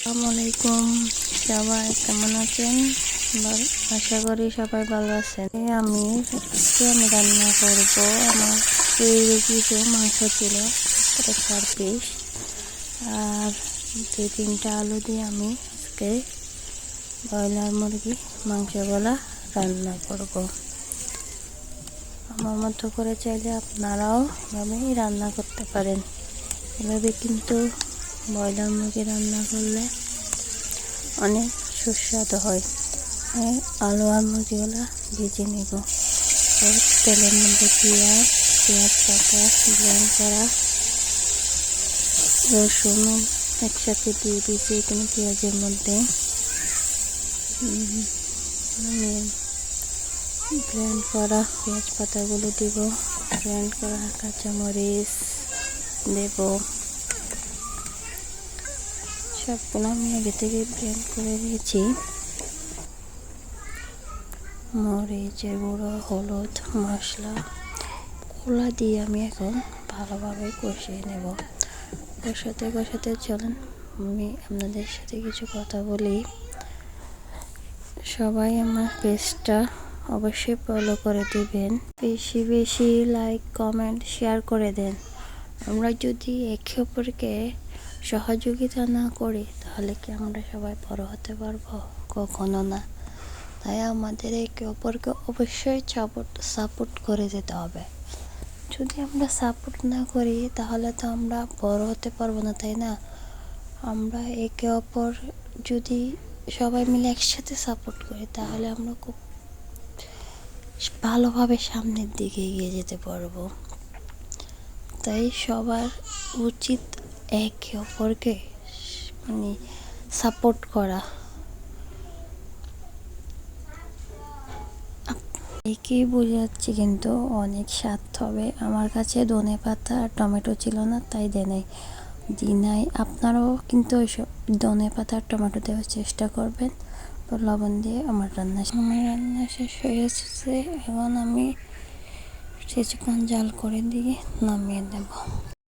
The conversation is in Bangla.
আসসালামু আলাইকুম, সবাই কেমন আছেন? আশা করি সবাই ভালো আছেন। আমি রান্না করব। আমার কিছু মাংস ছিল, 4 পিস, আর 2-3টা আলু দিয়ে আমি আজকে ব্রয়লার মুরগি মাংসগুলা রান্না করব। আমার মতো করে চাইলে আপনারাও এভাবেই রান্না করতে পারেন। এভাবে কিন্তু ব্রয়লার মুরগি রান্না করলে অনেক সুস্বাদু হয়। আলু আর মুরগিগুলা ভেজে নেব। তেলের মধ্যে পেঁয়াজ কাটা, ব্লেন্ড করা, রসুন একসাথে দিয়ে দিয়েছি এখানে পেঁয়াজের মধ্যে। ব্লেন্ড করা পেঁয়াজ পাতাগুলো দিব, ব্লেন্ড করা কাঁচামরিচ দেব। সবগুলো আমি আগে থেকে ব্লেন্ড করে দিয়েছি। মরিচের গুঁড়ো, হলুদ, মশলা ওগুলো দিয়ে আমি এখন ভালোভাবে কষিয়ে নেব। কষাতে চলেন আমি আপনাদের সাথে কিছু কথা বলি। সবাই আমার পেজটা অবশ্যই ফলো করে দিবেন। বেশি লাইক, কমেন্ট, শেয়ার করে দেন। আমরা যদি একে অপরকে সহযোগিতা না করি তাহলে কি আমরা সবাই বড় হতে পারবো? কখনো না। তাই আমাদের একে অপরকে অবশ্যই সাপোর্ট করে যেতে হবে। যদি আমরা সাপোর্ট না করি তাহলে তো আমরা বড় হতে পারবো না, তাই না? আমরা একে অপর যদি সবাই মিলে একসাথে সাপোর্ট করি তাহলে আমরা খুব ভালোভাবে সামনের দিকে এগিয়ে যেতে পারবো। তাই সবার উচিত একে অপরকে সাপোর্ট করা। একেই বোঝাচ্ছি কিন্তু অনেক স্বাদ হবে। আমার কাছে ধনেপাতা আর টমেটো ছিল না, তাই দিই নাই। আপনারাও কিন্তু ওইসব ধনেপাতা আর টমেটো দেওয়ার চেষ্টা করবেন। তো লবণ দিয়ে আমার রান্না শেষ হয়ে গেছে। এখন আমি কিছুক্ষণ জাল করে দিয়ে নামিয়ে দেব।